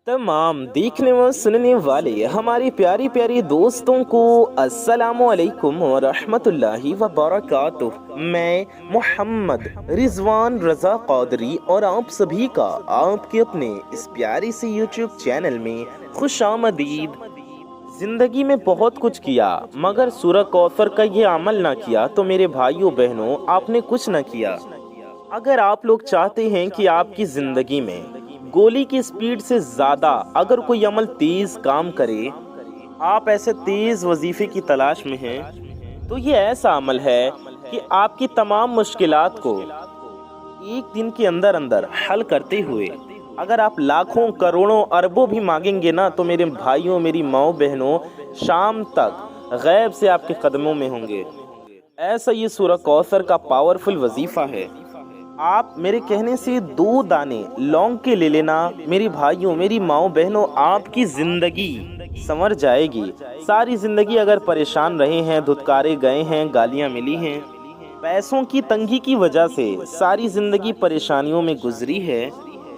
तमाम देखने व सुनने वाले हमारे प्यारी प्यारी दोस्तों को अस्सलामु अलैकुम व रहमतुल्लाहि व बरकातुह। मैं मोहम्मद रिजवान रज़ा क़ादरी और आप सभी का आपके अपने इस प्यारी से यूट्यूब चैनल में खुशामदीद। जिंदगी में बहुत कुछ किया मगर सूरह कौसर का ये अमल ना किया तो मेरे भाइयों बहनों आपने कुछ ना किया। अगर आप लोग चाहते हैं कि आपकी जिंदगी में गोली की स्पीड से ज़्यादा अगर कोई अमल तेज़ काम करे, आप ऐसे तेज़ वजीफ़े की तलाश में हैं, तो ये ऐसा अमल है कि आपकी तमाम मुश्किलात को एक दिन के अंदर अंदर हल करते हुए अगर आप लाखों करोड़ों अरबों भी मांगेंगे ना तो मेरे भाइयों मेरी माओ बहनों शाम तक गैब से आपके कदमों में होंगे। ऐसा ये सूरह कौसर का पावरफुल वजीफ़ा है। आप मेरे कहने से 2 दाने लौंग के ले लेना मेरी भाइयों मेरी माओ बहनों, आपकी ज़िंदगी संवर जाएगी। सारी ज़िंदगी अगर परेशान रहे हैं, धुतकारे गए हैं, गालियाँ मिली हैं, पैसों की तंगी की वजह से सारी ज़िंदगी परेशानियों में गुजरी है,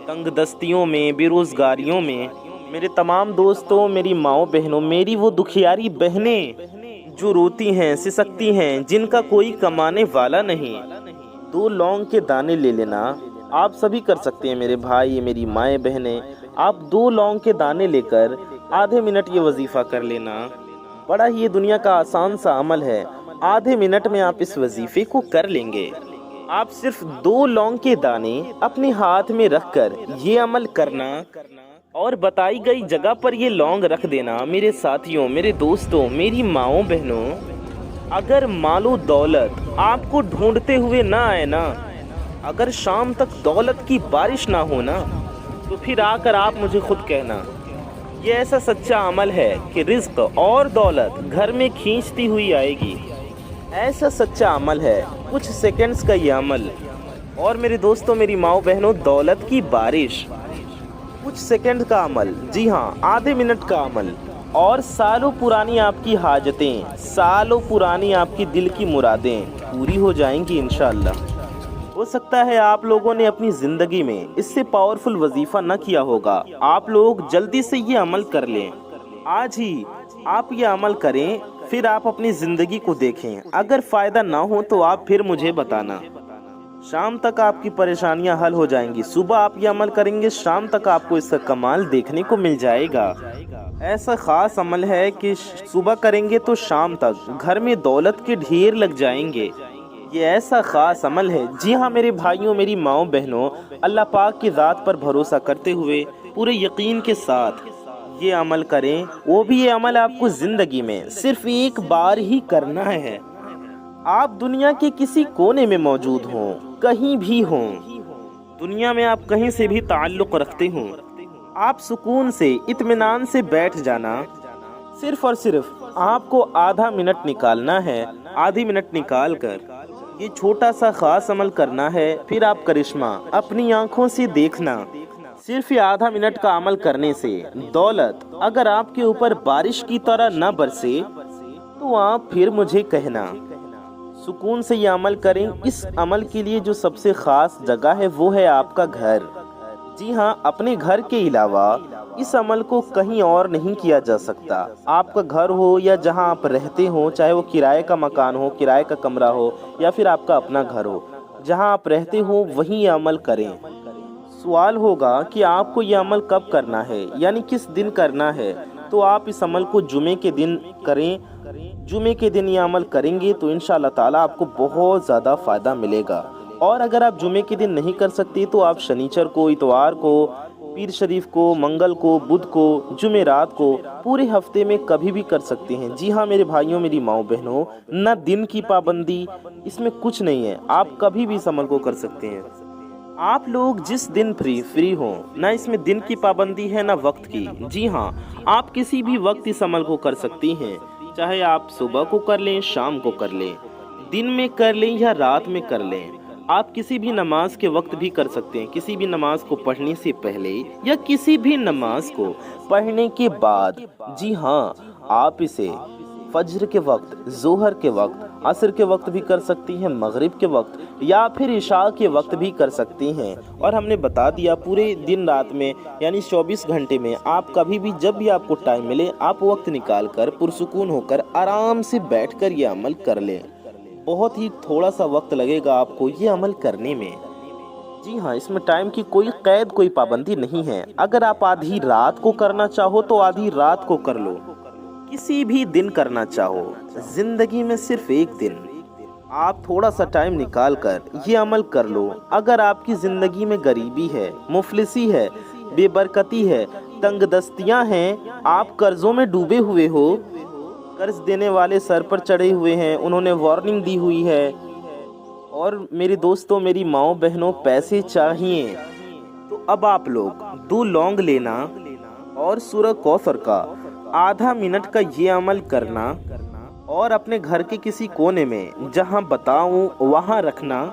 तंग दस्तियों में, बेरोज़गारियों में, मेरे तमाम दोस्तों मेरी माओ बहनों, मेरी वो दुखियारी बहनें जो रोती हैं, सिसकती हैं, जिनका कोई कमाने वाला नहीं, 2 लौंग के दाने ले लेना। आप सभी कर सकते हैं मेरे भाई मेरी माएँ बहनें। आप 2 लौंग के दाने लेकर आधे मिनट ये वजीफ़ा कर लेना। बड़ा ही ये दुनिया का आसान सा अमल है, आधे मिनट में आप इस वजीफ़े को कर लेंगे। आप सिर्फ 2 लौंग के दाने अपने हाथ में रखकर ये अमल करना और बताई गई जगह पर ये लौंग रख देना। मेरे साथियों मेरे दोस्तों मेरी माओ बहनों, अगर मालो दौलत आपको ढूंढते हुए ना आए ना, अगर शाम तक दौलत की बारिश ना हो ना, तो फिर आकर आप मुझे खुद कहना। ये ऐसा सच्चा अमल है कि रिज्क और दौलत घर में खींचती हुई आएगी। ऐसा सच्चा अमल है, कुछ सेकंड्स का ये अमल। और मेरे दोस्तों मेरी माओ बहनों, दौलत की बारिश कुछ सेकंड का अमल, जी हाँ आधे मिनट का अमल, और सालों पुरानी आपकी हाजतें, सालों पुरानी आपकी दिल की मुरादें पूरी हो जाएंगी इंशाअल्लाह। हो सकता है आप लोगों ने अपनी ज़िंदगी में इससे पावरफुल वजीफ़ा न किया होगा। आप लोग जल्दी से ये अमल कर लें, आज ही आप ये अमल करें, फिर आप अपनी ज़िंदगी को देखें। अगर फ़ायदा ना हो तो आप फिर मुझे बताना। शाम तक आपकी परेशानियां हल हो जाएंगी। सुबह आप ये अमल करेंगे, शाम तक आपको इसका कमाल देखने को मिल जाएगा। ऐसा ख़ास अमल है कि सुबह करेंगे तो शाम तक घर में दौलत के ढेर लग जाएंगे। ये ऐसा ख़ास अमल है। जी हाँ मेरे भाइयों मेरी माओ बहनों, अल्लाह पाक की ज़ात पर भरोसा करते हुए पूरे यकीन के साथ ये अमल करें। वो भी ये अमल आपको ज़िंदगी में सिर्फ एक बार ही करना है। आप दुनिया के किसी कोने में मौजूद हों, कहीं भी हों, दुनिया में आप कहीं से भी ताल्लुक़ रखते हों, आप सुकून से इत्मीनान से बैठ जाना। सिर्फ और सिर्फ आपको आधा मिनट निकालना है। आधी मिनट निकाल कर ये छोटा सा ख़ास अमल करना है। फिर आप करिश्मा अपनी आंखों से देखना। सिर्फ ये आधा मिनट का अमल करने से दौलत अगर आपके ऊपर बारिश की तरह न बरसे तो आप फिर मुझे कहना। सुकून से ये अमल करें। इस अमल के लिए जो सबसे ख़ास जगह है वो है आपका घर। जी हाँ, अपने घर के अलावा इस अमल को कहीं और नहीं किया जा सकता। आपका घर हो या जहाँ आप रहते हो, चाहे वो किराए का मकान हो, किराए का कमरा हो या फिर आपका अपना घर हो, जहाँ आप रहते हो वहीं ये अमल करें। सवाल होगा कि आपको ये अमल कब करना है, यानी किस दिन करना है, तो आप इस अमल को जुमे के दिन करें। जुमे के दिन ये अमल करेंगे तो इंशाअल्लाह ताला आपको बहुत ज़्यादा फ़ायदा मिलेगा। और अगर आप जुमे के दिन नहीं कर सकते तो आप शनिचर को, इतवार को, पीर शरीफ को, मंगल को, बुध को, जुमेरात को, पूरे हफ्ते में कभी भी कर सकते हैं। जी हाँ मेरे भाइयों मेरी माओ बहनों, ना दिन की पाबंदी इसमें कुछ नहीं है, आप कभी भी इस अमल को कर सकते हैं। आप लोग जिस दिन फ्री हो, ना इसमें दिन की पाबंदी है ना वक्त की। जी हाँ, आप किसी भी वक्त इस अमल को कर सकती हैं, चाहे आप सुबह को कर लें, शाम को कर लें, दिन में कर लें या रात में कर लें। आप किसी भी नमाज के वक्त भी कर सकते हैं, किसी भी नमाज को पढ़ने से पहले या किसी भी नमाज को पढ़ने के बाद। जी हाँ, आप इसे फज्र के वक्त, जोहर के वक्त عصر کے وقت بھی کر سکتی ہیں، مغرب کے وقت یا پھر عشاء کے وقت بھی کر سکتی ہیں۔ اور ہم نے بتا دیا پورے دن رات میں یعنی 24 گھنٹے میں آپ کبھی بھی جب بھی آپ کو ٹائم ملے آپ وقت نکال کر پرسکون ہو کر آرام سے بیٹھ کر یہ عمل کر لیں۔ بہت ہی تھوڑا سا وقت لگے گا آپ کو یہ عمل کرنے میں۔ جی ہاں، اس میں ٹائم کی کوئی قید کوئی پابندی نہیں ہے۔ اگر آپ آدھی رات کو کرنا چاہو تو آدھی رات کو کر لو، کسی بھی دن کرنا چاہو، زندگی میں صرف ایک دن آپ تھوڑا سا ٹائم نکال کر یہ عمل کر لو۔ اگر آپ کی زندگی میں غریبی ہے، مفلسی ہے، بے برکتی ہے، تنگ دستیاں ہیں، آپ قرضوں میں ڈوبے ہوئے ہو، قرض دینے والے سر پر چڑھے ہوئے ہیں، انہوں نے وارننگ دی ہوئی ہے، اور میری دوستوں میری ماؤں بہنوں پیسے چاہیے، تو اب آپ لوگ 2 لونگ لینا اور سورہ کوثر کا آدھا منٹ کا یہ عمل کرنا اور اپنے گھر کے کسی کونے میں جہاں بتاؤں وہاں رکھنا،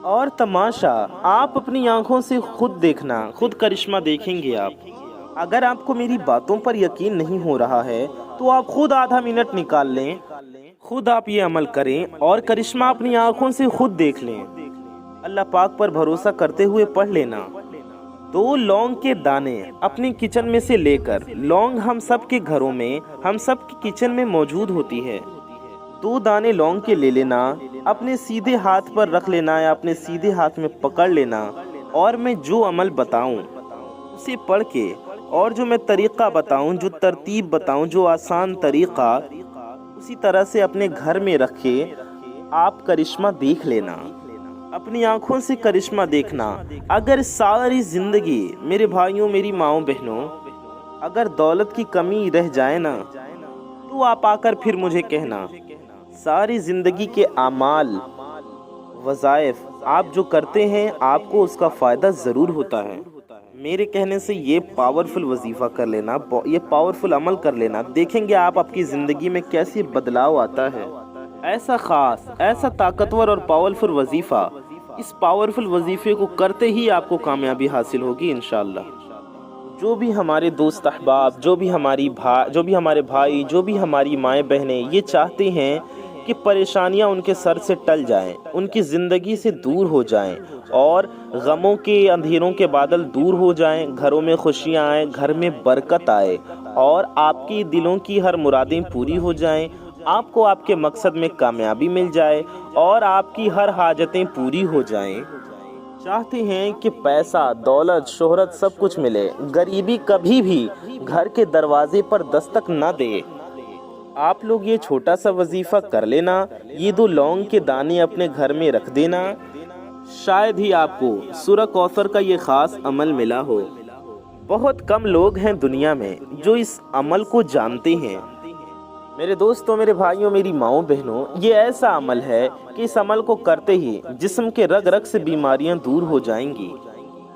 اور تماشا آپ اپنی آنکھوں سے خود دیکھنا، خود کرشمہ دیکھیں گے آپ۔ اگر آپ کو میری باتوں پر یقین نہیں ہو رہا ہے تو آپ خود آدھا منٹ نکال لیں، خود آپ یہ عمل کریں اور کرشمہ اپنی آنکھوں سے خود دیکھ لیں۔ اللہ پاک پر بھروسہ کرتے ہوئے پڑھ لینا۔ 2 لونگ کے دانے اپنی کچن میں سے لے کر، لونگ ہم سب کے گھروں میں ہم سب کی کچن میں موجود ہوتی ہے، 2 دانے لونگ کے لے لینا، اپنے سیدھے ہاتھ پر رکھ لینا یا اپنے سیدھے ہاتھ میں پکڑ لینا، اور میں جو عمل بتاؤں اسے پڑھ کے، اور جو میں طریقہ بتاؤں، جو ترتیب بتاؤں، جو آسان طریقہ، اسی طرح سے اپنے گھر میں رکھے آپ کرشمہ دیکھ لینا، اپنی آنکھوں سے کرشمہ دیکھنا۔ اگر ساری زندگی میرے بھائیوں میری ماؤں بہنوں اگر دولت کی کمی رہ جائے نا تو آپ آ کر پھر مجھے کہنا، ساری زندگی کے اعمال وظائف آپ جو کرتے ہیں آپ کو اس کا فائدہ ضرور ہوتا ہے۔ میرے کہنے سے یہ پاورفل وظیفہ کر لینا، یہ پاورفل عمل کر لینا، دیکھیں گے آپ کی زندگی میں کیسے بدلاؤ آتا ہے۔ ایسا خاص، ایسا طاقتور اور پاورفل وظیفہ، اس پاورفل وظیفے کو کرتے ہی آپ کو کامیابی حاصل ہوگی انشاءاللہ۔ جو بھی ہمارے دوست احباب، جو بھی ہمارے بھائی، جو بھی ہماری مائیں بہنیں یہ چاہتے ہیں کہ پریشانیاں ان کے سر سے ٹل جائیں، ان کی زندگی سے دور ہو جائیں، اور غموں کے اندھیروں کے بادل دور ہو جائیں، گھروں میں خوشیاں آئیں، گھر میں برکت آئے، اور آپ کی دلوں کی ہر مرادیں پوری ہو جائیں، آپ کو آپ کے مقصد میں کامیابی مل جائے، اور آپ کی ہر حاجتیں پوری ہو جائیں، چاہتے ہیں کہ پیسہ، دولت، شہرت سب کچھ ملے، غریبی کبھی بھی گھر کے دروازے پر دستک نہ دے، آپ لوگ یہ چھوٹا سا وظیفہ کر لینا، یہ 2 لونگ کے دانے اپنے گھر میں رکھ دینا، شاید ہی آپ کو سورہ کوثر کا یہ خاص عمل ملا ہو۔ بہت کم لوگ ہیں دنیا میں جو اس عمل کو جانتے ہیں۔ میرے دوستوں میرے بھائیوں میری ماؤں بہنوں، یہ ایسا عمل ہے کہ اس عمل کو کرتے ہی جسم کے رگ رگ سے بیماریاں دور ہو جائیں گی،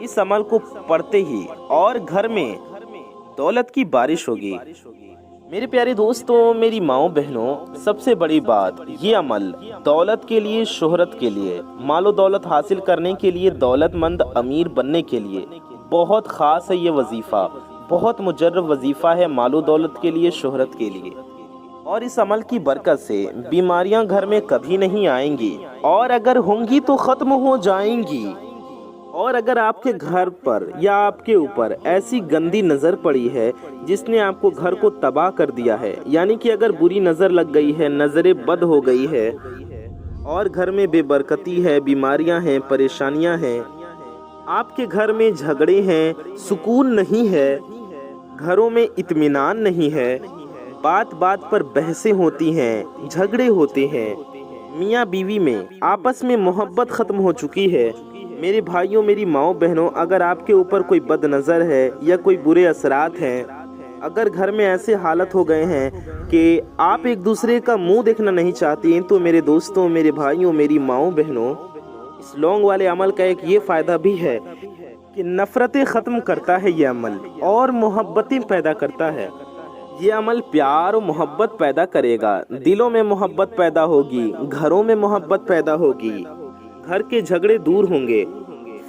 اس عمل کو پڑھتے ہی اور گھر میں دولت کی بارش ہوگی۔ میرے پیارے دوستوں میری ماؤں بہنوں، سب سے بڑی بات یہ عمل دولت کے لیے، شہرت کے لیے، مال و دولت حاصل کرنے کے لیے، دولت مند امیر بننے کے لیے بہت خاص ہے۔ یہ وظیفہ بہت مجرب وظیفہ ہے، مال و دولت کے لیے، شہرت کے لیے، اور اس عمل کی برکت سے بیماریاں گھر میں کبھی نہیں آئیں گی، اور اگر ہوں گی تو ختم ہو جائیں گی۔ اور اگر آپ کے گھر پر یا آپ کے اوپر ایسی گندی نظر پڑی ہے جس نے آپ کو گھر کو تباہ کر دیا ہے، یعنی کہ اگر بری نظر لگ گئی ہے، نظر بد ہو گئی ہے، اور گھر میں بے برکتی ہے، بیماریاں ہیں، پریشانیاں ہیں، آپ کے گھر میں جھگڑے ہیں، سکون نہیں ہے، گھروں میں اطمینان نہیں ہے، بات بات پر بحثیں ہوتی ہیں، جھگڑے ہوتے ہیں، میاں بیوی میں آپس میں محبت ختم ہو چکی ہے، میرے بھائیوں میری ماؤں بہنوں، اگر آپ کے اوپر کوئی بد نظر ہے یا کوئی برے اثرات ہیں، اگر گھر میں ایسے حالت ہو گئے ہیں کہ آپ ایک دوسرے کا منہ دیکھنا نہیں چاہتے ہیں، تو میرے دوستوں میرے بھائیوں میری ماؤں بہنوں، اس لونگ والے عمل کا ایک یہ فائدہ بھی ہے کہ نفرتیں ختم کرتا ہے یہ عمل، اور محبتیں پیدا کرتا ہے۔ یہ عمل پیار و محبت پیدا کرے گا، دلوں میں محبت پیدا ہوگی، گھروں میں محبت پیدا ہوگی، گھر کے جھگڑے دور ہوں گے،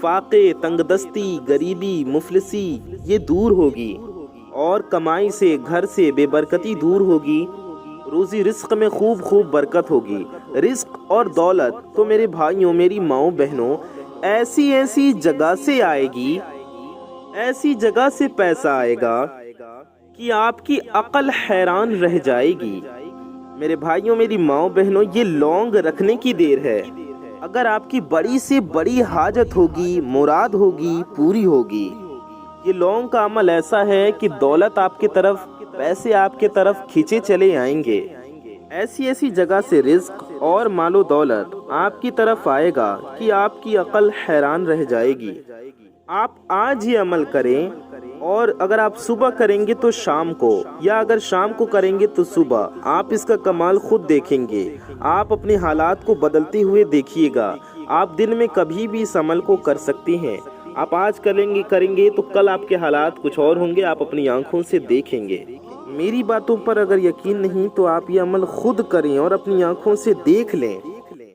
فاقے، تنگ دستی، غریبی، مفلسی یہ دور ہوگی، اور کمائی سے، گھر سے بے برکتی دور ہوگی، روزی رزق میں خوب برکت ہوگی، رزق اور دولت تو میرے بھائیوں میری ماؤں بہنوں ایسی ایسی جگہ سے آئے گی، ایسی جگہ سے پیسہ آئے گا کہ آپ کی عقل حیران رہ جائے گی۔ میرے بھائیوں میری ماؤں بہنوں یہ لونگ رکھنے کی دیر ہے۔ اگر آپ کی بڑی سے بڑی حاجت ہوگی، مراد ہوگی، پوری ہوگی، یہ لونگ کا عمل ایسا ہے کہ دولت آپ کی طرف، پیسے آپ کی طرف کھینچے چلے آئیں گے۔ ایسی ایسی جگہ سے رزق اور مال و دولت آپ کی طرف آئے گا کہ آپ کی عقل حیران رہ جائے گی۔ آپ آج ہی عمل کریں، اور اگر آپ صبح کریں گے تو شام کو، یا اگر شام کو کریں گے تو صبح، آپ اس کا کمال خود دیکھیں گے۔ آپ اپنے حالات کو بدلتے ہوئے دیکھیے گا۔ آپ دن میں کبھی بھی اس عمل کو کر سکتی ہیں۔ آپ آج کریں گے تو کل آپ کے حالات کچھ اور ہوں گے، آپ اپنی آنکھوں سے دیکھیں گے۔ میری باتوں پر اگر یقین نہیں تو آپ یہ عمل خود کریں اور اپنی آنکھوں سے دیکھ لیں۔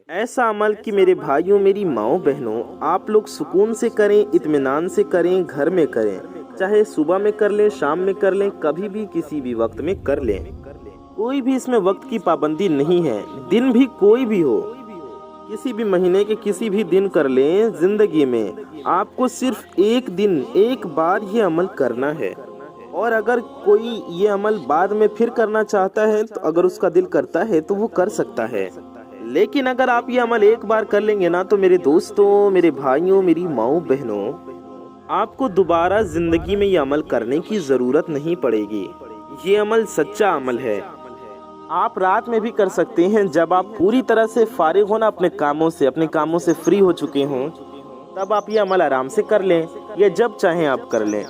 ایسا عمل کہ میرے بھائیوں میری ماؤں بہنوں آپ لوگ سکون سے کریں، اطمینان سے کریں، گھر میں کریں، چاہے صبح میں کر لیں، شام میں کر لیں، کبھی بھی کسی بھی وقت میں کر لیں۔ کوئی بھی اس میں وقت کی پابندی نہیں ہے، دن بھی کوئی بھی ہو، کسی بھی مہینے کے کسی بھی دن کر لیں۔ زندگی میں آپ کو صرف ایک دن، ایک بار یہ عمل کرنا ہے، اور اگر کوئی یہ عمل بعد میں پھر کرنا چاہتا ہے تو اگر اس کا دل کرتا ہے تو وہ کر سکتا ہے، لیکن اگر آپ یہ عمل ایک بار کر لیں گے نا تو میرے دوستوں، میرے بھائیوں، میری ماؤں بہنوں، آپ کو دوبارہ زندگی میں یہ عمل کرنے کی ضرورت نہیں پڑے گی۔ یہ عمل سچا عمل ہے۔ آپ رات میں بھی کر سکتے ہیں، جب آپ پوری طرح سے فارغ ہونا اپنے کاموں سے فری ہو چکے ہوں، تب آپ یہ عمل آرام سے کر لیں، یا جب چاہیں آپ کر لیں۔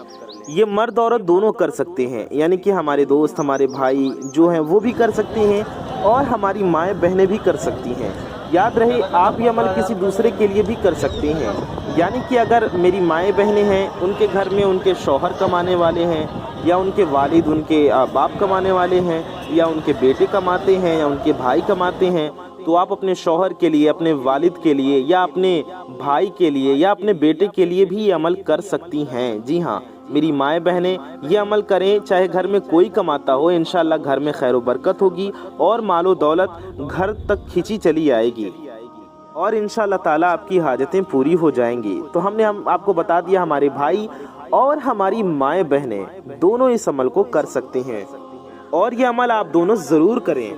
یہ مرد عورت دونوں کر سکتے ہیں، یعنی کہ ہمارے دوست، ہمارے بھائی جو ہیں وہ بھی کر سکتے ہیں، اور ہماری مائیں بہنیں بھی کر سکتی ہیں۔ یاد رہے آپ یہ عمل کسی دوسرے کے لیے بھی کر سکتے ہیں، یعنی کہ اگر میری مائیں بہنیں ہیں، ان کے گھر میں ان کے شوہر کمانے والے ہیں، یا ان کے والد، ان کے باپ کمانے والے ہیں، یا ان کے بیٹے کماتے ہیں، یا ان کے بھائی کماتے ہیں، تو آپ اپنے شوہر کے لیے، اپنے والد کے لیے، یا اپنے بھائی کے لیے، یا اپنے بیٹے کے لیے بھی یہ عمل کر سکتی ہیں۔ جی ہاں میری مائیں بہنیں یہ عمل کریں، چاہے گھر میں کوئی کماتا ہو، انشاءاللہ گھر میں خیر و برکت ہوگی، اور مال و دولت گھر تک کھینچی چلی آئے گی، اور انشاءاللہ تعالیٰ آپ کی حاجتیں پوری ہو جائیں گی۔ تو ہم نے آپ کو بتا دیا ہمارے بھائی اور ہماری مائیں بہنیں دونوں اس عمل کو کر سکتے ہیں، اور یہ عمل آپ دونوں ضرور کریں۔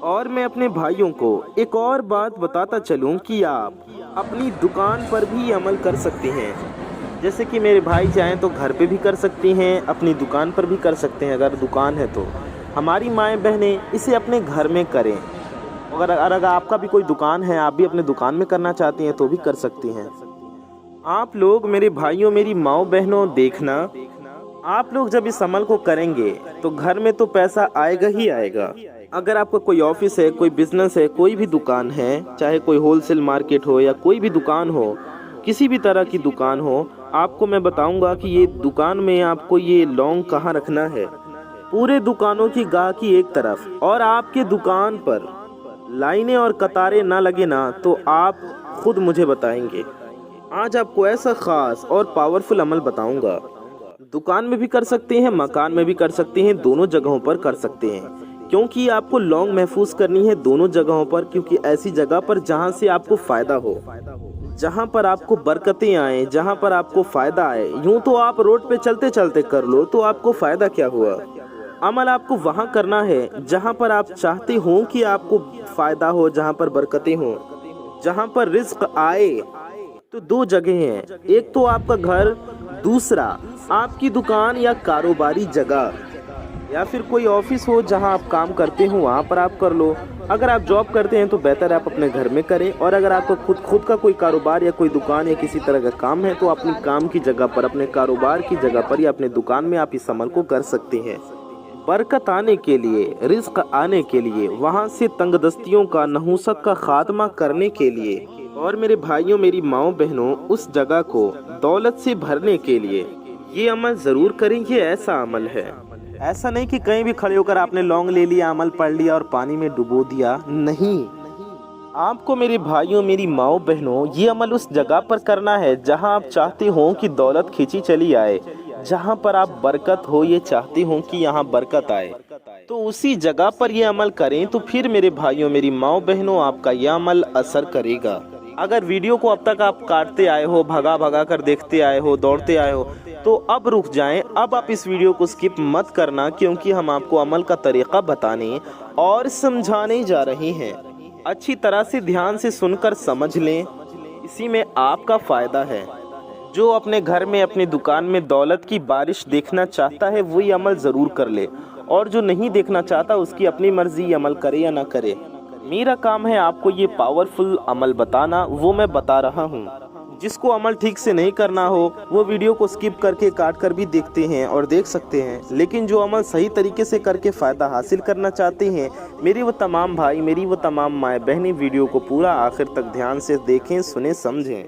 اور میں اپنے بھائیوں کو ایک اور بات بتاتا چلوں کہ آپ اپنی دکان پر بھی یہ عمل کر سکتے ہیں۔ جیسے کہ میرے بھائی چاہیں تو گھر پہ بھی کر سکتے ہیں، اپنی دکان پر بھی کر سکتے ہیں اگر دکان ہے تو۔ ہماری مائیں بہنیں اسے اپنے گھر میں کریں، اگر آپ کا بھی کوئی دکان ہے، آپ بھی اپنے دکان میں کرنا چاہتے ہیں تو بھی کر سکتے ہیں۔ آپ لوگ میرے بھائیوں میری ماؤں بہنوں دیکھنا، آپ لوگ جب اس عمل کو کریں گے تو گھر میں تو پیسہ آئے گا ہی آئے گا۔ اگر آپ کا کوئی آفس ہے، کوئی بزنس ہے، کوئی بھی دکان ہے، چاہے کوئی ہول سیل مارکیٹ ہو یا کوئی بھی دکان ہو، کسی بھی طرح کی دکان ہو، آپ کو میں بتاؤں گا کہ یہ دکان میں آپ کو یہ لونگ کہاں رکھنا ہے۔ پورے دکانوں کی گاہ کی ایک طرف، اور آپ کے دکان پر لائنیں اور قطاریں نہ لگے نا تو آپ خود مجھے بتائیں گے۔ آج آپ کو ایسا خاص اور پاورفل عمل بتاؤں گا، دکان میں بھی کر سکتے ہیں، مکان میں بھی کر سکتے ہیں، دونوں جگہوں پر کر سکتے ہیں، کیونکہ آپ کو لونگ محفوظ کرنی ہے دونوں جگہوں پر، کیونکہ ایسی جگہ پر جہاں سے آپ کو فائدہ ہو، جہاں پر آپ کو برکتیں آئیں، جہاں پر آپ کو فائدہ آئے۔ یوں تو آپ روڈ پہ چلتے چلتے کر لو تو آپ کو فائدہ کیا ہوا؟ عمل آپ کو وہاں کرنا ہے جہاں پر آپ چاہتے ہوں کہ آپ کو فائدہ ہو، جہاں پر برکتیں ہوں، جہاں پر رزق آئے۔ تو دو جگہیں ہیں، ایک تو آپ کا گھر، دوسرا آپ کی دکان یا کاروباری جگہ، یا پھر کوئی آفس ہو جہاں آپ کام کرتے ہوں، وہاں پر آپ کر لو۔ اگر آپ جاب کرتے ہیں تو بہتر ہے آپ اپنے گھر میں کریں، اور اگر آپ کو خود کا کوئی کاروبار یا کوئی دکان یا کسی طرح کا کام ہے تو اپنی کام کی جگہ پر، اپنے کاروبار کی جگہ پر یا اپنے دکان میں آپ اس عمل کو کر سکتے ہیں۔ برکت آنے کے لیے، رزق آنے کے لیے، وہاں سے تنگ دستیوں کا، نحوست کا خاتمہ کرنے کے لیے، اور میرے بھائیوں میری ماؤں بہنوں اس جگہ کو دولت سے بھرنے کے لیے یہ عمل ضرور کریں۔ یہ ایسا عمل ہے، ایسا نہیں کہ کہیں بھی کھڑے ہو کر آپ نے لونگ لے لیا، عمل پڑھ لیا اور پانی میں ڈبو دیا، نہیں۔ آپ کو میرے بھائیوں میری ماؤں بہنوں یہ عمل اس جگہ پر کرنا ہے جہاں آپ چاہتے ہوں کہ دولت کھینچی چلی آئے، جہاں پر آپ برکت ہو، یہ چاہتے ہوں کہ یہاں برکت آئے۔ तो उसी जगह पर ये अमल करें तो फिर मेरे भाइयों, मेरी माओ बहनों, आपका यह अमल असर करेगा। अगर वीडियो को अब तक आप काटते आए हो, भगा भगा कर देखते आए हो, दौड़ते आए हो, तो अब रुक जाएं। अब आप इस वीडियो को स्किप मत करना, क्योंकि हम आपको अमल का तरीका बताने और समझाने जा रहे हैं। अच्छी तरह से ध्यान से सुनकर समझ लें, इसी में आपका फ़ायदा है। जो अपने घर में, अपनी दुकान में दौलत की बारिश देखना चाहता है वही अमल ज़रूर कर ले, और जो नहीं देखना चाहता उसकी अपनी मर्ज़ी, अमल करे या ना करे। मेरा काम है आपको ये पावरफुल अमल बताना, वो मैं बता रहा हूँ। जिसको अमल ठीक से नहीं करना हो वो वीडियो को स्किप करके काट कर भी देखते हैं और देख सकते हैं, लेकिन जो अमल सही तरीके से करके फ़ायदा हासिल करना चाहते हैं, मेरे वो तमाम भाई, मेरी वो तमाम माएँ बहनें वीडियो को पूरा आखिर तक ध्यान से देखें, सुने, समझें।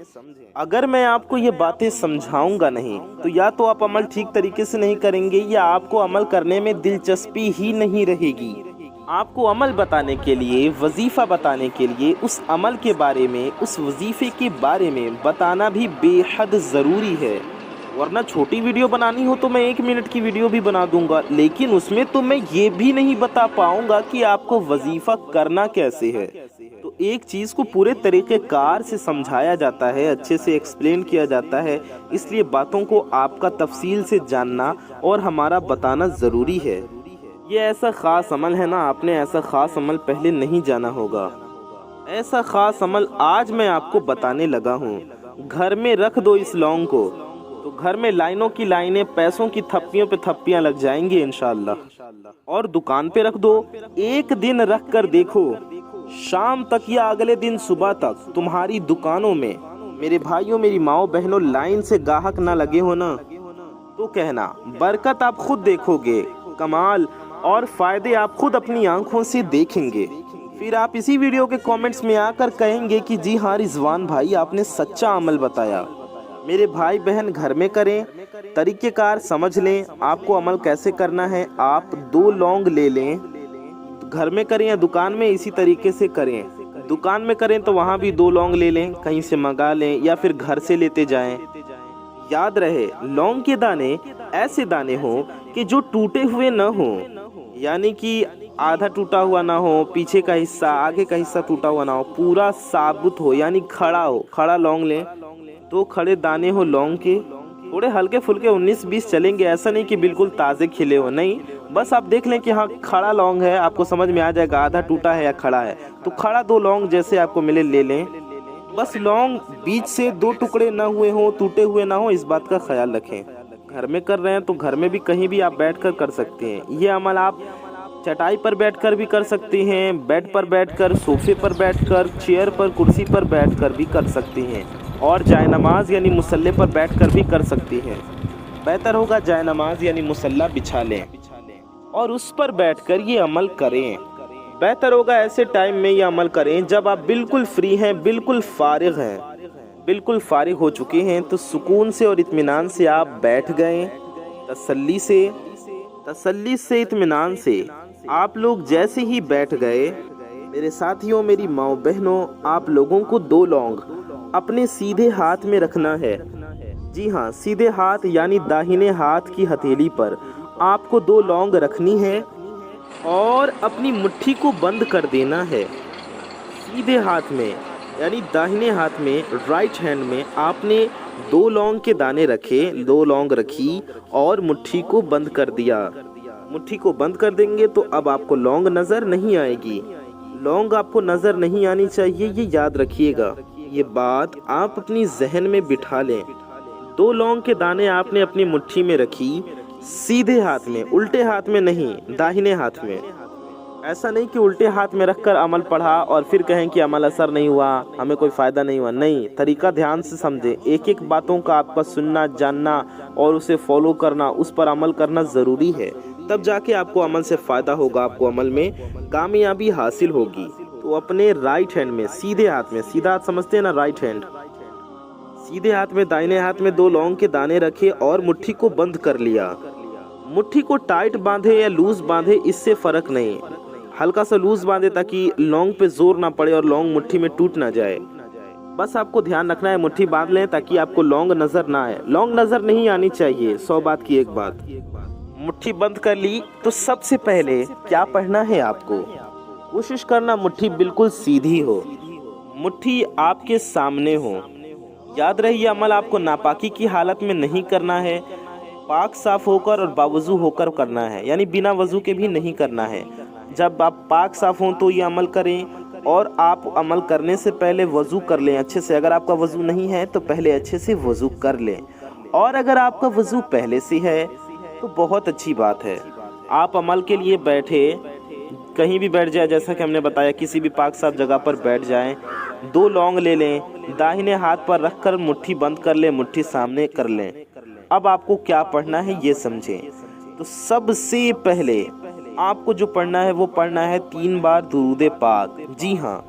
अगर मैं आपको ये बातें समझाऊंगा नहीं तो या तो आप अमल ठीक तरीके से नहीं करेंगे या आपको अमल करने में दिलचस्पी ही नहीं रहेगी। आपको अमल बताने के लिए, वजीफ़ा बताने के लिए, उस अमल के बारे में, उस वजीफ़े के बारे में बताना भी बेहद ज़रूरी है। वरना छोटी वीडियो बनानी हो तो मैं 1 मिनट की वीडियो भी बना दूंगा, लेकिन उसमें तो मैं ये भी नहीं बता पाऊंगा कि आपको वजीफ़ा करना कैसे है। तो एक चीज़ को पूरे तरीक़ेकार से समझाया जाता है, अच्छे से एक्सप्लेन किया जाता है, इसलिए बातों को आपका तफसील से जानना और हमारा बताना ज़रूरी है। ये ऐसा ख़ास अमल है ना, आपने ऐसा ख़ास अमल पहले नहीं जाना होगा। ऐसा ख़ास अमल आज मैं आपको बताने लगा हूँ। घर में रख दो इस लौंग को तो घर में लाइनों की लाइनें, पैसों की थप्पियों पे थप्पियाँ लग जाएंगी इंशाअल्लाह। और दुकान पे रख दो, एक दिन रख कर देखो, शाम तक या अगले दिन सुबह तक तुम्हारी दुकानों में, मेरे भाइयों, मेरी माओ बहनों, लाइन से गाहक ना लगे हो ना, तो कहना बरकत आप खुद देखोगे, कमाल और फायदे आप खुद अपनी आंखों से देखेंगे। फिर आप इसी वीडियो के कमेंट्स में आकर कहेंगे कि जी हाँ रिजवान भाई, आपने सच्चा अमल बताया। मेरे भाई बहन घर में करें, तरीक़ेकार समझ लें आपको अमल कैसे करना है। आप 2 लौंग ले लें, घर में करें या दुकान में, इसी तरीके से करें। दुकान में करें तो वहाँ भी 2 लौंग ले लें, कहीं से मंगा लें या फिर घर से लेते जाएं। याद रहे, लौंग के दाने ऐसे दाने हों कि जो टूटे हुए न हों, यानी कि आधा टूटा हुआ ना हो, पीछे का हिस्सा, आगे का हिस्सा टूटा हुआ ना हो, पूरा साबुत हो, यानी खड़ा हो। खड़ा लौंग लें तो खड़े दाने हो लौंग के, थोड़े हल्के फुल्के 19-20 चलेंगे, ऐसा नहीं कि बिल्कुल ताज़े खिले हो, नहीं, बस आप देख लें कि हाँ खड़ा लौंग है, आपको समझ में आ जाएगा आधा टूटा है या खड़ा है। तो खड़ा 2 लौंग जैसे आपको मिले ले लें। बस लौंग बीच से 2 टुकड़े ना हुए हों, टूटे हुए ना हो, इस बात का ख्याल रखें। घर में कर रहे हैं तो घर में भी कहीं भी आप बैठकर कर सकते हैं। ये अमल आप चटाई पर बैठकर भी कर सकते हैं, बेड पर बैठकर, सोफे पर बैठकर, चेयर पर, कुर्सी पर बैठकर भी कर सकते हैं, और जायनमाज यानी मुसल्ले पर बैठकर भी कर सकते हैं। बेहतर होगा जायनमाज यानी मुसल्ला बिछा लें और उस पर बैठकर ये अमल करें। बेहतर होगा ऐसे टाइम में ये अमल करें जब आप बिल्कुल फ्री हैं, बिल्कुल फारिग हैं, बिल्कुल फारिग हो चुके हैं, तो सुकून से और इत्मीनान से आप बैठ गए। तसल्ली से इत्मीनान से आप लोग जैसे ही बैठ गए, मेरे साथियों, मेरी माओ बहनों, आप लोगों को 2 लौंग अपने सीधे हाथ में रखना है। जी हाँ, सीधे हाथ यानी दाहिने हाथ की हथेली पर आपको 2 लौंग रखनी है और अपनी मुट्ठी को बंद कर देना है। सीधे हाथ में यानी दाहिने हाथ में, राइट हैंड में आपने 2 लौंग के दाने रखे, 2 लौंग रखी और मुट्ठी को बंद कर दिया। मुट्ठी को बंद कर देंगे तो अब आपको लौंग नज़र नहीं आएगी। लौंग आपको नज़र नहीं आनी चाहिए, ये याद रखिएगा। ये बात आप अपनी जहन में बिठा लें। 2 लौंग के दाने आपने अपनी मुट्ठी में रखी, सीधे हाथ में, उल्टे हाथ में नहीं, दाहिने हाथ में। ऐसा नहीं कि उल्टे हाथ में रखकर अमल पढ़ा और फिर कहें कि अमल असर नहीं हुआ, हमें कोई फ़ायदा नहीं हुआ। नहीं, तरीका ध्यान से समझें। एक एक बातों का आपका सुनना, जानना और उसे फॉलो करना, उस पर अमल करना ज़रूरी है, तब जाके आपको अमल से फ़ायदा होगा, आपको अमल में कामयाबी हासिल होगी। तो अपने राइट हैंड में, सीधे हाथ में, सीधा हाथ समझते हैं ना, राइट हैंड, सीधे हाथ में, दाहिने हाथ में 2 लौंग के दाने रखे और मुट्ठी को बंद कर लिया। मुट्ठी को टाइट बांधे या लूज बांधे, इससे फ़र्क नहीं, हल्का सा लूज बांधे ताकि लौंग पे जोर ना पड़े और लौंग मुट्ठी में टूट ना जाए। बस आपको ध्यान रखना है, मुट्ठी बांध लें ताकि आपको लौंग नज़र ना आए। लौंग नज़र नहीं आनी चाहिए, 100 बात की एक बात। मुट्ठी बंद कर ली तो सबसे पहले क्या पढ़ना है आपको? कोशिश करना मुट्ठी बिल्कुल सीधी हो, मुट्ठी आपके सामने हो। याद रहे ये अमल आपको नापाकी की हालत में नहीं करना है, पाक साफ होकर और बावजू होकर करना है, यानी बिना वजू के भी नहीं करना है। जब आप पाक साफ हों तो ये अमल करें, और आप अमल करने से पहले वज़ू कर लें अच्छे से। अगर आपका वज़ू नहीं है तो पहले अच्छे से वज़ू कर लें, और अगर आपका वज़ू पहले से है तो बहुत अच्छी बात है। आप अमल के लिए बैठे, कहीं भी बैठ जाए, जैसा कि हमने बताया किसी भी पाक साफ जगह पर बैठ जाएं। 2 लौंग ले लें, दाहिने हाथ पर रखकर मुट्ठी बंद कर लें, मुट्ठी सामने कर लें। अब आपको क्या पढ़ना है ये समझें। तो सबसे पहले आपको जो पढ़ना है वो पढ़ना है 3 बार दुरूद पाक। जी हाँ,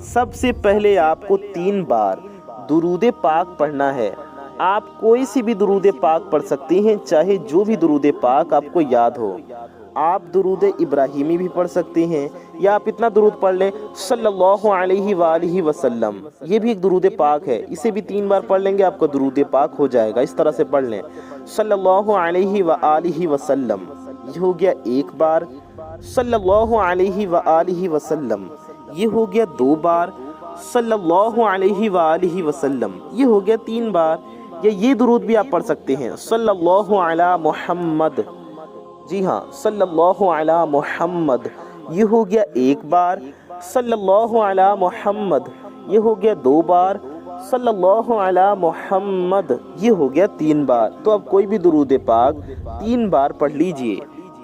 सबसे पहले आपको 3 बार दुरूद पाक पढ़ना है। आप कोई सी भी दुरूद पाक पढ़ सकती हैं, चाहे जो भी दुरूद पाक आपको याद हो। आप दुरूद इब्राहिमी भी पढ़ सकते हैं, या आप इतना दुरूद पढ़ लें सल्लल्लाहु अलैहि वसल्लम, ये भी एक दुरूद पाक है। इसे भी 3 बार पढ़ लेंगे, आपका दुरूद पाक हो जाएगा। इस तरह से पढ़ लें सल्लल्लाहु अलैहि वसल्लम, ये हो गया 1 बार। सल्लल्लाहु अलैहि वसल्लम, ये हो गया 2 बार। सल्लल्लाहु अलैहि वसल्लम, ये हो गया 3 बार। या ये दुरूद भी आप पढ़ सकते हैं सल्लल्लाहु अला मुहम्मद। जी हाँ, सल्लल्लाहु अला मुहम्मद, ये हो गया 1 बार। सल्लल्लाहु अला मुहम्मद, ये हो गया 2 बार। सल्लल्लाहु अला मुहम्मद, ये हो गया 3 बार। तो अब कोई भी दुरूद पाक 3 बार पढ़ लीजिए।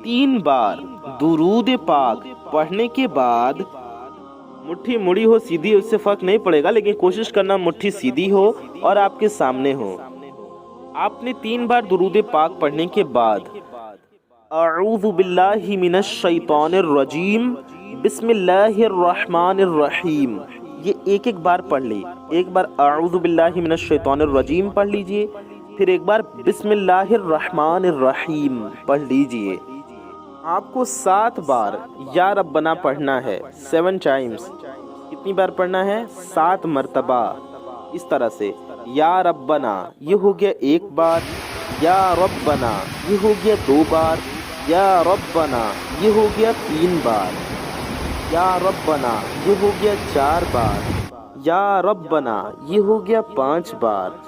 3 बार दुरूद पाक पढ़ने के बाद मुट्ठी मुड़ी हो सीधी, उससे फर्क नहीं पड़ेगा, लेकिन कोशिश करना मुट्ठी सीधी हो और आपके सामने हो। आपने 3 बार दुरूद पाक पढ़ने के बाद अऊज़ु बिल्लाहि मिनश शैतानिर रजीम बिस्मिल्लाहिर रहमानिर रहीम, ये एक बार पढ़ ली। एक बार अऊज़ु बिल्लाहि मिनश शैतानिर रजीम पढ़ लीजिए, फिर एक बार बिस्मिल्लाहिर रहमानिर रहीम पढ़ लीजिए। आपको 7 बार या रब्बना पढ़ना है, 7 टाइम्स। कितनी बार पढ़ना है? 7 मरतबा। इस तरह से या रब्बना, ये हो गया 1 बार। या रब्बना, ये हो गया 2 बार। या रब्बना, ये हो गया 3 बार। या रब्बना, ये हो गया 4 बार। या रब्बना, ये हो गया 5 बार।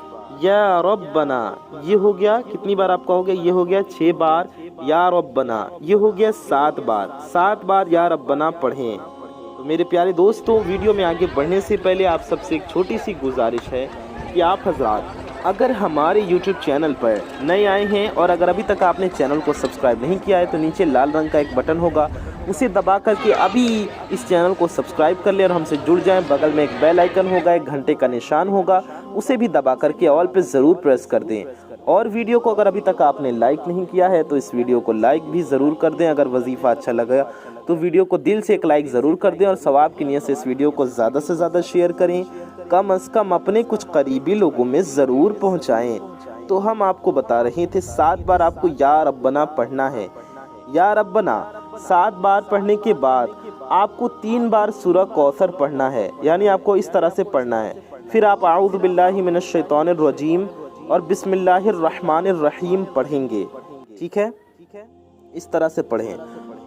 या रब्बना, ये हो गया, कितनी बार आपका हो गया? ये हो गया 6 बार। या रब्बना, ये हो गया 7 बार। 7 बार या रब्बना पढ़ें। तो मेरे प्यारे दोस्तों, वीडियो में आगे बढ़ने से पहले आप सबसे एक छोटी सी गुजारिश है कि आप हजरात अगर हमारे YouTube चैनल पर नए आए हैं और अगर अभी तक आपने चैनल को सब्सक्राइब नहीं किया है तो नीचे लाल रंग का एक बटन होगा, उसे दबा करके अभी इस चैनल को सब्सक्राइब कर लें और हमसे जुड़ जाएं। बगल में एक बेल आइकन होगा, एक घंटे का निशान होगा, उसे भी दबा करके ऑल पे ज़रूर प्रेस कर दें। और वीडियो को अगर अभी तक आपने लाइक नहीं किया है तो इस वीडियो को लाइक भी ज़रूर कर दें। अगर वजीफ़ा अच्छा लगा तो वीडियो को दिल से एक लाइक ज़रूर कर दें और सवाब की नियत से इस वीडियो को ज़्यादा से ज़्यादा शेयर करें। कम अज़ कम अपने कुछ करीबी लोगों में ज़रूर पहुँचाएँ। तो हम आपको बता रहे थे 7 बार आपको या रब्बना पढ़ना है। या रब्बना 7 बार पढ़ने के बाद आपको 3 बार सूरह कौसर पढ़ना है, यानी आपको इस तरह से पढ़ना है। फिर आप आऊज़ु बिल्लाहि मिनश शैतानिर रजीम और बिस्मिल्लाहिर रहमानिर रहीम पढ़ेंगे। ठीक है, इस तरह से पढ़ें।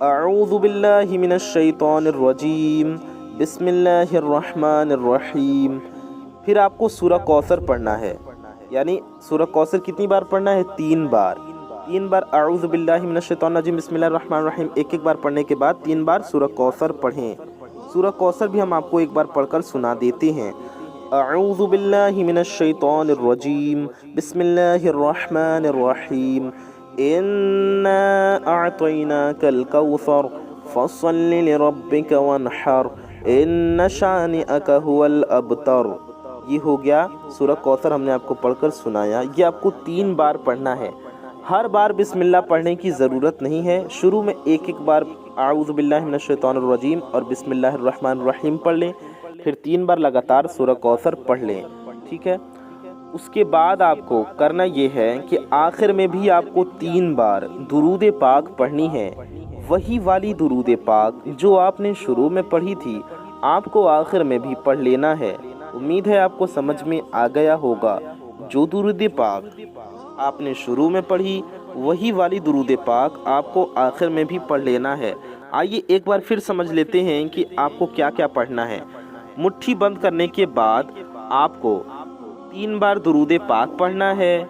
आऊज़ु बिल्लाहि मिनश शैतानिर रजीम बिस्मिल्लाहिर रहमानिर रहीम। फिर आपको सूरह कौसर पढ़ना है, यानी सूरह कौसर कितनी बार पढ़ना है? 3 बार। 3 बार आऊज़ु बिल्लाहि मिनश शैतानिर रजीम बिस्मिल्लाहिर रहमानिर रहीम एक बार पढ़ने के बाद 3 बार सूरह कौसर पढ़ें। सूरह कौसर भी हम आपको एक बार पढ़कर सुना देते हैं। अऊज़ु बिल्लाहि मिनश शैतानिर रजीम बिस्मिल्लाहिर रहमानिर रहीम इन्ना अअतैनाकल कौसर फसल्लि लिरब्बिका वन्हर इन्न शानिअका हुवल अबतर। ये हो गया सूरह कौसर, हमने आपको पढ़कर सुनाया। ये आपको 3 बार पढ़ना है। हर बार बिस्मिल्लाह पढ़ने की ज़रूरत नहीं है। शुरू में एक बार आऊज़ु बिल्लाहि मिनश शैतानिर रजीम और बिस्मिल्लाहिर रहमानिर रहीम पढ़ लें, फिर 3 बार लगातार सूरह कौसर पढ़ लें। ठीक है, उसके बाद आपको करना ये है कि आखिर में भी आपको 3 बार दुरूद पाक पढ़नी है। वही वाली दुरूद पाक जो आपने शुरू में पढ़ी थी, आपको आखिर में भी पढ़ लेना है। उम्मीद है आपको समझ में आ गया होगा। जो दुरूद पाक आपने शुरू में पढ़ी, وہی والی درود پاک آپ کو آخر میں بھی پڑھ لینا ہے۔ آئیے ایک بار پھر سمجھ لیتے ہیں کہ آپ کو کیا کیا پڑھنا ہے۔ مٹھی بند کرنے کے بعد آپ کو 3 بار درود پاک پڑھنا ہے،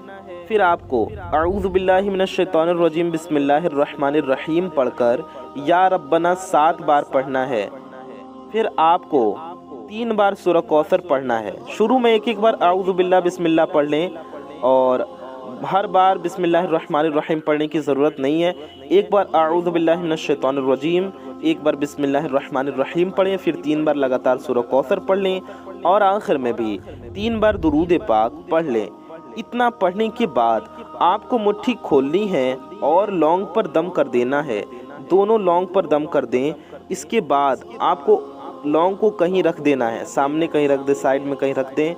پھر آپ کو اعوذ باللہ من الشیطان الرجیم بسم اللہ الرحمن الرحیم پڑھ کر یا ربنا 7 بار پڑھنا ہے، پھر آپ کو 3 بار سورہ کوثر پڑھنا ہے۔ شروع میں ایک بار اعوذ باللہ بسم اللہ پڑھ لیں، اور ہر بار بسم اللہ الرحمن الرحیم پڑھنے کی ضرورت نہیں ہے۔ ایک بار اعوذ باللہ من الشیطان الرجیم، ایک بار بسم اللہ الرحمن الرحیم پڑھیں، پھر 3 بار لگاتار سورہ کوثر پڑھ لیں، اور آخر میں بھی 3 بار درود پاک پڑھ لیں۔ اتنا پڑھنے کے بعد آپ کو مٹھی کھولنی ہے اور لونگ پر دم کر دینا ہے، دونوں لونگ پر دم کر دیں۔ اس کے بعد آپ کو لونگ کو کہیں رکھ دینا ہے، سامنے کہیں رکھ دیں، سائیڈ میں کہیں رکھ دیں،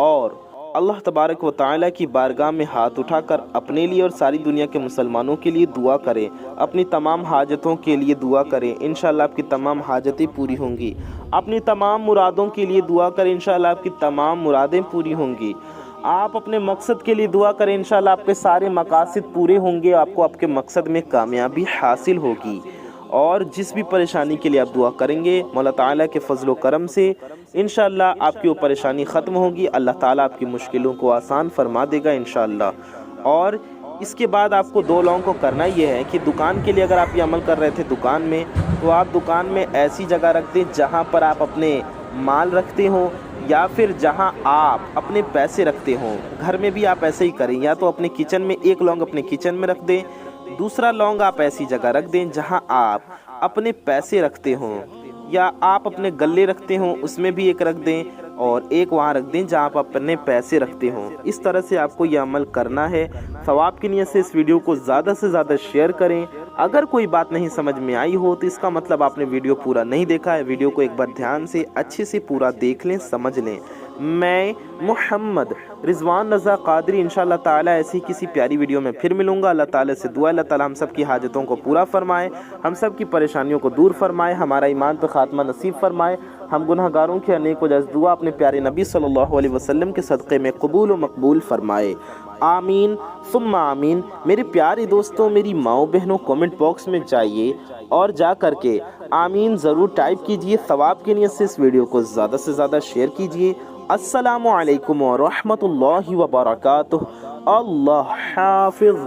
اور اللہ تبارک و تعالیٰ کی بارگاہ میں ہاتھ اٹھا کر اپنے لیے اور ساری دنیا کے مسلمانوں کے لیے دعا کریں، اپنی تمام حاجتوں کے لیے دعا کریں، انشاءاللہ آپ کی تمام حاجتیں پوری ہوں گی۔ اپنی تمام مرادوں کے لیے دعا کریں، انشاءاللہ آپ کی تمام مرادیں پوری ہوں گی۔ آپ اپنے مقصد کے لیے دعا کریں، انشاءاللہ آپ کے سارے مقاصد پورے ہوں گے، آپ کو آپ کے مقصد میں کامیابی حاصل ہوگی۔ اور جس بھی پریشانی کے لیے آپ دعا کریں گے، مولا تعالیٰ کے فضل و کرم سے انشاءاللہ آپ کی وہ پریشانی ختم ہوگی، اللہ تعالیٰ آپ کی مشکلوں کو آسان فرما دے گا انشاءاللہ۔ اور اس کے بعد آپ کو 2 لوگوں کو کرنا یہ ہے کہ دکان کے لیے اگر آپ یہ عمل کر رہے تھے دکان میں، تو آپ دکان میں ایسی جگہ رکھ دیں جہاں پر آپ اپنے مال رکھتے ہوں، یا پھر جہاں آپ اپنے پیسے رکھتے ہوں۔ گھر میں بھی آپ ایسے ہی کریں، یا تو اپنے کچن میں ایک لونگ اپنے کچن میں رکھ دیں، دوسرا لونگ آپ ایسی جگہ رکھ دیں جہاں آپ اپنے پیسے رکھتے ہوں، یا آپ اپنے گلے رکھتے ہوں اس میں بھی ایک رکھ دیں، اور ایک وہاں رکھ دیں جہاں آپ اپنے پیسے رکھتے ہوں۔ اس طرح سے آپ کو یہ عمل کرنا ہے۔ ثواب کی نیت سے اس ویڈیو کو زیادہ سے زیادہ شیئر کریں۔ اگر کوئی بات نہیں سمجھ میں آئی ہو تو اس کا مطلب آپ نے ویڈیو پورا نہیں دیکھا ہے۔ ویڈیو کو ایک بار دھیان سے اچھے سے پورا دیکھ لیں، سمجھ لیں۔ میں محمد رضوان رضا قادری انشاءاللہ تعالی ایسی کسی پیاری ویڈیو میں پھر ملوں گا۔ اللہ تعالی سے دعا، اللہ تعالی ہم سب کی حاجتوں کو پورا فرمائے، ہم سب کی پریشانیوں کو دور فرمائے، ہمارا ایمان پہ خاتمہ نصیب فرمائے، ہم گناہ گاروں کی انیک و جائز دعا اپنے پیارے نبی صلی اللہ علیہ وسلم کے صدقے میں قبول و مقبول فرمائے، آمین ثم آمین۔ میرے پیارے دوستوں، میری ماؤں بہنوں، کومنٹ باکس میں جائیے اور جا کر کے آمین ضرور ٹائپ کیجئے۔ ثواب کی نیت سے اس ویڈیو کو زیادہ سے زیادہ شیئر کیجئے۔ السلام علیکم ورحمۃ اللہ وبرکاتہ۔ اللہ حافظ۔